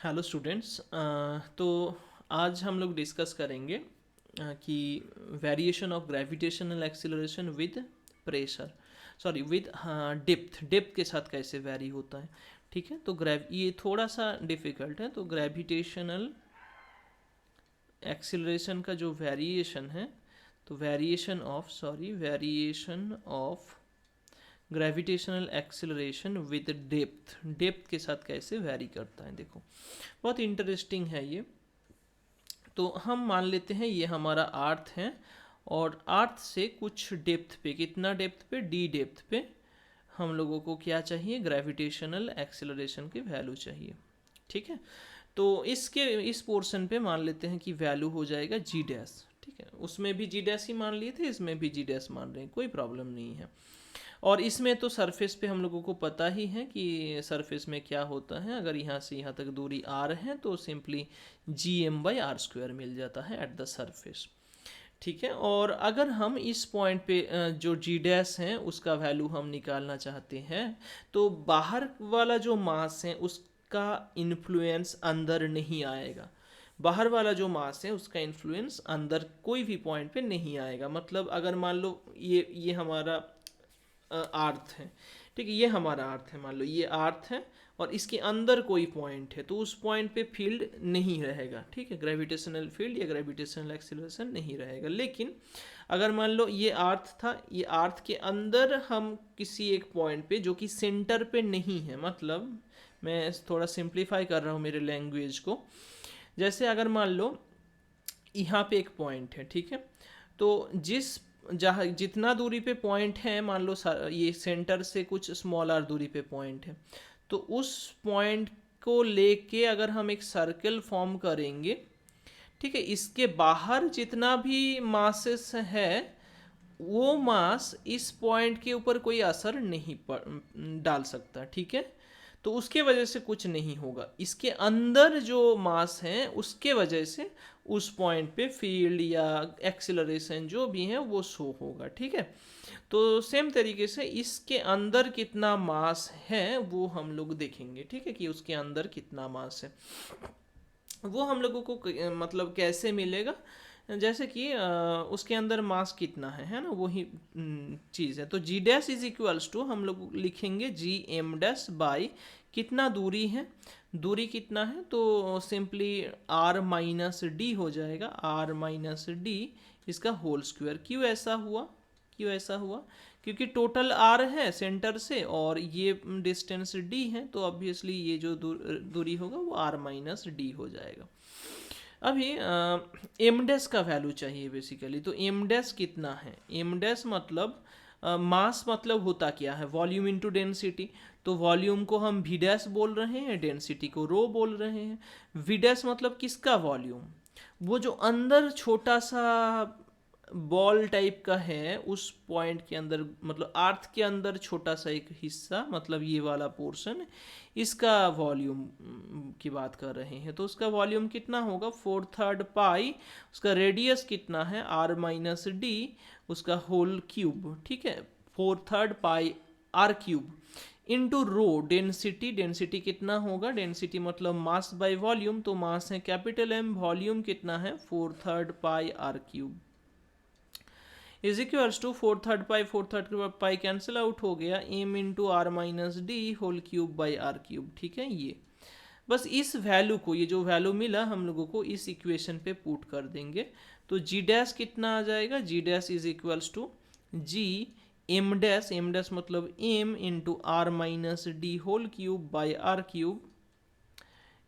Hello students. तो आज हम लोग डिस्कस करेंगे कि variation of gravitational acceleration with pressure, sorry with depth के साथ कैसे वेरी होता है। ठीक है, तो ये थोड़ा सा डिफ़िकल्ट है। तो ग्रेविटेशनल एक्सीलरेशन का जो वेरिएशन है, तो variation of gravitational acceleration with depth के साथ कैसे वेरी करता है। देखो, बहुत इंटरेस्टिंग है ये। तो हम मान लेते हैं ये हमारा अर्थ है, और अर्थ से कुछ डेप्थ पे, कितना डेप्थ पे, डी डेप्थ पे हम लोगों को क्या चाहिए, ग्रेविटेशनल एक्सेलरेशन की वैल्यू चाहिए। ठीक है, तो इस पोर्शन पे मान लेते हैं कि वैल्यू हो जाएगा जी डैश। ठीक है, उसमें भी जी डैश ही मान लिए थे, इसमें भी जी डैश मान रहे हैं, कोई प्रॉब्लम नहीं है। और इसमें तो सरफेस पे हम लोगों को पता ही है कि सरफेस में क्या होता है। अगर यहाँ से यहाँ तक दूरी आर है तो सिंपली GM/r² मिल जाता है एट द सरफेस। ठीक है, और अगर हम इस पॉइंट पे जो जी डैश है उसका वैल्यू हम निकालना चाहते हैं, तो बाहर वाला जो मास है उसका इन्फ्लुएंस अंदर नहीं आएगा। बाहर वाला जो मास है उसका इन्फ्लुएंस अंदर कोई भी पॉइंट पे नहीं आएगा। मतलब अगर मान लो ये हमारा अर्थ है, ठीक है, ये हमारा अर्थ है, मान लो ये अर्थ है और इसके अंदर कोई पॉइंट है, तो उस पॉइंट पे फील्ड नहीं रहेगा। ठीक है, ग्रेविटेशनल फील्ड या ग्रेविटेशनल एक्सीलरेशन नहीं रहेगा। लेकिन अगर मान लो ये अर्थ था, ये अर्थ के अंदर हम किसी एक पॉइंट पे जो कि सेंटर पे नहीं है, मतलब मैं थोड़ा सिंप्लीफाई कर रहा हूँ मेरे लैंग्वेज को। जैसे अगर मान लो यहाँ पे एक पॉइंट है, ठीक है, तो जहाँ जितना दूरी पे पॉइंट है, मान लो ये सेंटर से कुछ स्मॉलर दूरी पे पॉइंट है, तो उस पॉइंट को लेके अगर हम एक सर्कल फॉर्म करेंगे, ठीक है, इसके बाहर जितना भी मासेस है वो मास इस पॉइंट के ऊपर कोई असर नहीं डाल सकता। ठीक है, तो उसके वजह से कुछ नहीं होगा। इसके अंदर जो मास है उसके वजह से उस पॉइंट पे फील्ड या एक्सीलरेशन जो भी है वो शो होगा। ठीक है, तो सेम तरीके से इसके अंदर कितना मास है वो हम लोग देखेंगे। ठीक है, कि उसके अंदर कितना मास है वो हम लोगों को मतलब कैसे मिलेगा, जैसे कि उसके अंदर मास कितना है ना, वही चीज़ है। तो g dash is equals to हम लोग लिखेंगे GM' बाई कितना दूरी है, दूरी कितना है, तो सिंपली R-D हो जाएगा, R-D इसका होल स्क्वायर। क्यों ऐसा हुआ, क्योंकि टोटल R है सेंटर से और ये डिस्टेंस D है, तो ऑब्वियसली ये जो दूरी होगा वो R-D हो जाएगा। अभी एम डैश का वैल्यू चाहिए बेसिकली। तो एम डैश कितना है, एम डैश मतलब मास मतलब होता क्या है, वॉल्यूम इनटू डेंसिटी। तो वॉल्यूम को हम वी डैश बोल रहे हैं, डेंसिटी को रो बोल रहे हैं। वी डैश मतलब किसका वॉल्यूम, वो जो अंदर छोटा सा बॉल टाइप का है उस पॉइंट के अंदर, मतलब अर्थ के अंदर छोटा सा एक हिस्सा, मतलब ये वाला पोर्शन, इसका वॉल्यूम की बात कर रहे हैं। तो उसका वॉल्यूम कितना होगा, 4/3 पाई, उसका रेडियस कितना है R-D, उसका होल क्यूब। ठीक है, 4/3 pi R³ into rho density कितना होगा, डेंसिटी मतलब मास बाय वॉल्यूम, तो मास है कैपिटल M, वॉल्यूम कितना है 4/3 pi R³ is equals to 4/3 pi cancel out हो गया, M into R-D whole cube by R³। ठीक है, ये बस इस वैल्यू को, ये जो वैल्यू मिला हम लोगों को इस इक्वेशन पे पुट कर देंगे। तो जी डैश कितना आ जाएगा, g dash is equals to M dash मतलब M into R-D whole cube by R³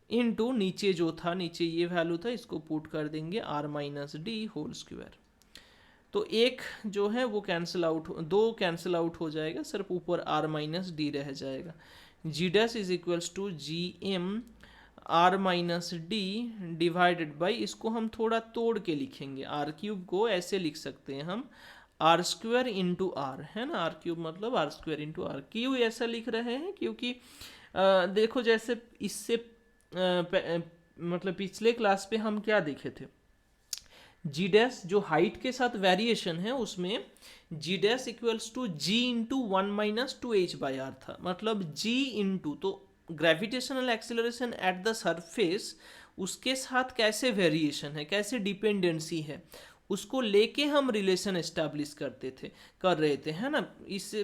into नीचे जो था, नीचे ये वैल्यू था, इसको पुट कर देंगे R-D होल स्क्वायर। तो एक जो है वो कैंसिल आउट, दो कैंसिल आउट हो जाएगा, सिर्फ ऊपर R-D रह जाएगा। G dash is equals to GM R-D divided by, इसको हम थोड़ा तोड़ के लिखेंगे, R³ को ऐसे लिख सकते हैं हम R² इंटू R, है ना, R³ मतलब R² इंटू R। क्यों ऐसा लिख रहे हैं, क्योंकि देखो जैसे इससे मतलब पिछले क्लास पे हम क्या देखे थे, जी डैश जो हाइट के साथ वेरिएशन है उसमें g dash equals to G into 1 - 2h/r था। मतलब G इंटू, तो gravitational acceleration at the surface, उसके साथ कैसे वेरिएशन है, कैसे डिपेंडेंसी है, उसको लेके हम रिलेशन एस्टैब्लिश कर रहे थे, है ना। इस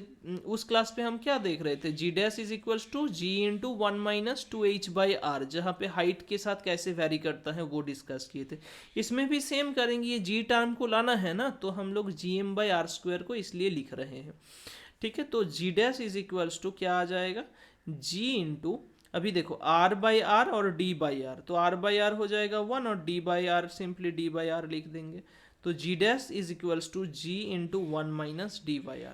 उस क्लास पे हम क्या देख रहे थे, g dash is equals to g into 1 - 2h/r, जहाँ पे हाइट के साथ कैसे वेरी करता है वो डिस्कस किए थे। इसमें भी सेम करेंगे, ये जी टर्म को लाना है ना, तो हम लोग gm/r² को इसलिए लिख रहे हैं, ठीक है। तो g dash is equals to क्या आ जाएगा, जी इंटू, अभी देखो r/r और d/r, तो r/r हो जाएगा 1 और d/r सिंपली d/r लिख देंगे, तो g dash is equals to g into 1 - d/r,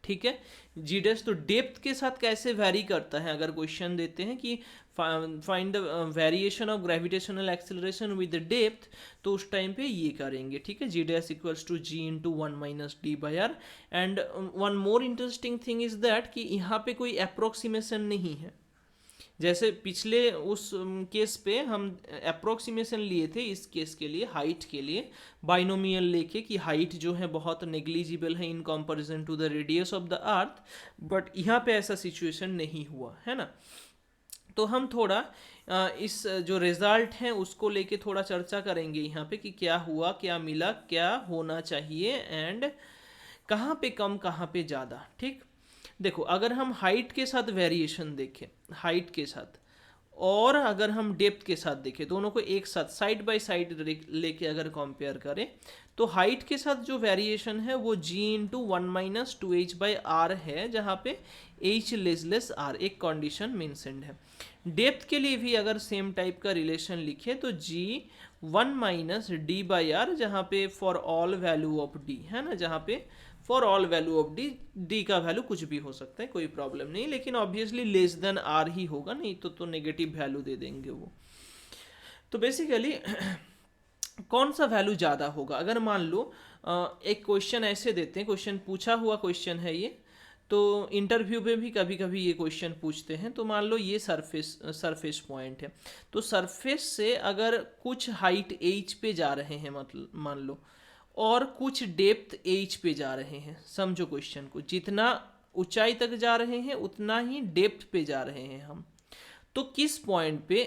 ठीक है। जी डैश तो डेप्थ के साथ कैसे वैरी करता है, अगर क्वेश्चन देते हैं कि find the variation of gravitational acceleration with the depth, तो उस टाइम पे ये करेंगे, ठीक है। G dash equals to g into 1 - d/r। And one more interesting thing is that कि यहाँ पे कोई अप्रोक्सीमेशन नहीं है, जैसे पिछले उस केस पे हम अप्रोक्सीमेशन लिए थे, इस केस के लिए हाइट के लिए बाइनोमियल लेके कि हाइट जो है बहुत नेग्लिजिबल है in comparison to the radius of the earth, but यहाँ पे ऐसा सिचुएशन नहीं हुआ है ना। तो हम थोड़ा इस जो रिजल्ट है उसको लेके थोड़ा चर्चा करेंगे यहाँ पे कि क्या हुआ, क्या मिला, क्या होना चाहिए, एंड कहाँ पे कम कहाँ पे ज़्यादा, ठीक। देखो अगर हम हाइट के साथ वेरिएशन देखें, हाइट के साथ, और अगर हम डेप्थ के साथ देखें, दोनों को एक साथ साइड बाय साइड लेके अगर कंपेयर करें, तो हाइट के साथ जो वेरिएशन है वो g इंटू 1 - 2h/r है, जहाँ पे h लेस r एक कंडीशन मेंशन्ड है। डेप्थ के लिए भी अगर सेम टाइप का रिलेशन लिखे तो g 1 - d/r, जहाँ पे for all value of d है ना, जहाँ पे for all value of D का वैल्यू कुछ भी हो सकता है, कोई प्रॉब्लम नहीं, लेकिन ऑब्वियसली लेस देन आर ही होगा, नहीं तो नेगेटिव वैल्यू दे देंगे वो। तो बेसिकली कौन सा वैल्यू ज़्यादा होगा, अगर मान लो एक क्वेश्चन ऐसे देते हैं, क्वेश्चन पूछा हुआ क्वेश्चन है ये, तो इंटरव्यू में भी कभी कभी ये क्वेश्चन पूछते हैं। तो मान लो ये सरफेस पॉइंट है, तो सरफेस से अगर कुछ हाइट h पे जा रहे हैं, मतलब मान लो, और कुछ डेप्थ h पे जा रहे हैं, समझो क्वेश्चन को, जितना ऊंचाई तक जा रहे हैं उतना ही डेप्थ पे जा रहे हैं हम, तो किस पॉइंट पे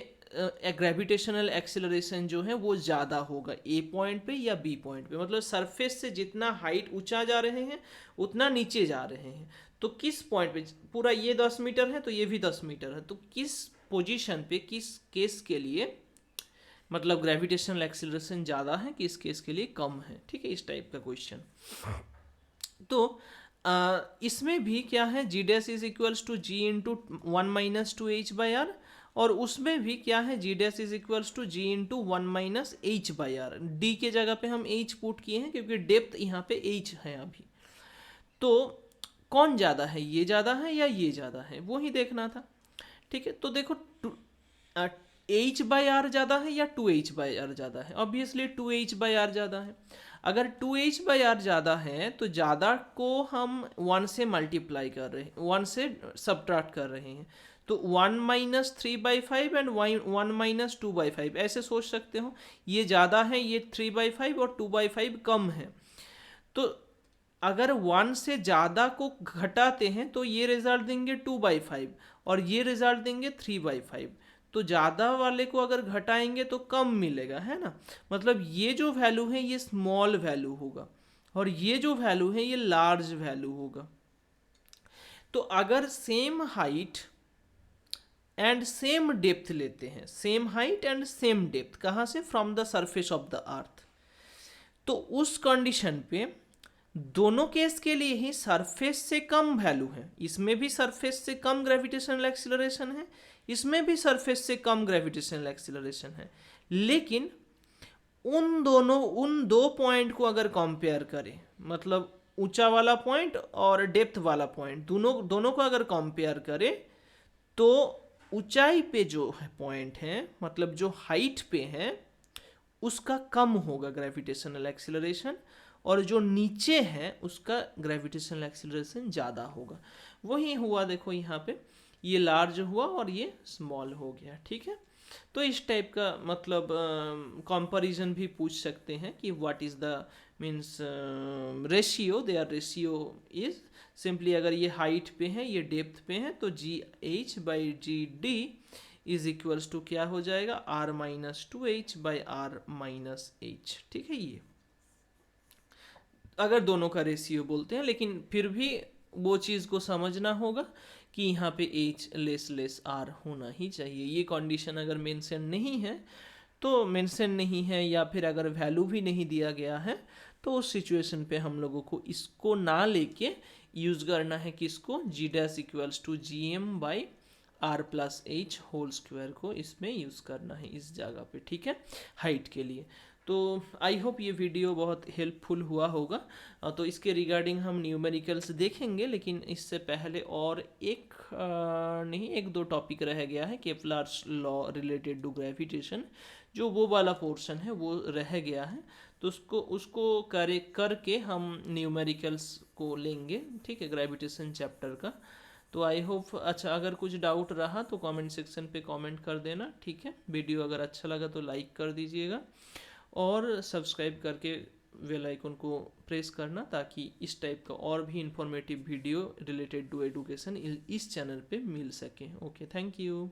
ग्रेविटेशनल एक्सेलरेशन जो है वो ज़्यादा होगा, ए पॉइंट पे या बी पॉइंट पे, मतलब सरफेस से जितना हाइट ऊंचा जा रहे हैं उतना नीचे जा रहे हैं, तो किस पॉइंट पे, पूरा ये 10 मीटर है तो ये भी 10 मीटर है, तो किस पोजीशन पे, किस केस के लिए मतलब ग्रेविटेशनल एक्सेलरेशन ज़्यादा है, किस केस के लिए कम है, ठीक है, इस टाइप का क्वेश्चन। तो इसमें भी क्या है, g dash is equals to g into 1 - 2h/r, और उसमें भी क्या है, g dash is equals to g into 1 - h/r। D के जगह पे हम h पुट किए हैं क्योंकि डेप्थ यहाँ पे h है अभी। तो कौन ज़्यादा है, ये ज़्यादा है या ये ज़्यादा है, वो ही देखना था, ठीक है। तो देखो h/r ज़्यादा है या 2h/r ज़्यादा है, ऑब्वियसली 2h/r ज़्यादा है। अगर 2h/r ज़्यादा है तो ज़्यादा को हम 1 से मल्टीप्लाई कर रहे हैं, 1 से सब्ट्रैक्ट कर रहे हैं, तो 1 - 3/5 एंड 1 - 2/5 ऐसे सोच सकते हो, ये ज़्यादा है, ये 3/5 और 2/5 कम है। तो अगर 1 से ज़्यादा को घटाते हैं तो ये रिजल्ट देंगे 2/5 और ये रिजल्ट देंगे 3/5, तो ज़्यादा वाले को अगर घटाएंगे तो कम मिलेगा, है ना। मतलब ये जो वैल्यू है ये स्मॉल वैल्यू होगा और ये जो वैल्यू है ये लार्ज वैल्यू होगा। तो अगर same height and same depth लेते हैं, same height and same depth, कहाँ से, from the surface of the अर्थ, तो उस कंडीशन पे दोनों केस के लिए ही सरफेस से कम वैल्यू है, इसमें भी सरफेस से कम ग्रेविटेशनल एक्सीलरेशन है, इसमें भी सरफेस से कम ग्रेविटेशनल एक्सीलरेशन है, लेकिन उन दो पॉइंट को अगर कंपेयर करें, मतलब ऊंचा वाला पॉइंट और डेप्थ वाला पॉइंट, दोनों को अगर कंपेयर करें, तो ऊंचाई पे जो है पॉइंट है, मतलब जो हाइट पे है, उसका कम होगा ग्रेविटेशनल एक्सीलरेशन, और जो नीचे है उसका ग्रेविटेशनल एक्सीलरेशन ज़्यादा होगा। वही हुआ देखो यहाँ पे, ये लार्ज हुआ और ये स्मॉल हो गया, ठीक है। तो इस टाइप का मतलब कंपैरिजन भी पूछ सकते हैं कि what is the means ratio, their ratio is simply, अगर ये हाइट पे है ये डेप्थ पे है तो g h by g d is equals to क्या हो जाएगा, R minus two h by R minus h, ठीक है। ये अगर दोनों का रेशियो बोलते हैं, लेकिन फिर भी वो चीज़ को समझना होगा कि यहाँ पे एच लेस लेस आर होना ही चाहिए। ये कंडीशन अगर मेंशन नहीं है तो मेंशन नहीं है, या फिर अगर वैल्यू भी नहीं दिया गया है तो उस सिचुएशन पे हम लोगों को इसको ना लेके यूज़ करना है किसको, g dash equals to g M by R plus H whole square को इसमें यूज़ करना है इस जगह पे, ठीक है, हाइट के लिए। तो आई होप ये वीडियो बहुत हेल्पफुल हुआ होगा। तो इसके रिगार्डिंग हम न्यूमेरिकल्स देखेंगे, लेकिन इससे पहले और एक नहीं एक दो टॉपिक रह गया है, Kepler's law related to gravitation, जो वो वाला पोर्शन है वो रह गया है। तो उसको उसको करके हम न्यूमेरिकल्स को लेंगे, ठीक है, ग्रेविटेशन चैप्टर का। तो आई होप, अच्छा अगर कुछ डाउट रहा तो कमेंट सेक्शन पे कमेंट कर देना, ठीक है। वीडियो अगर अच्छा लगा तो लाइक कर दीजिएगा और सब्सक्राइब करके बेल आइकन को प्रेस करना, ताकि इस टाइप का और भी informative video related to education इस चैनल पे मिल सके। Okay, thank you.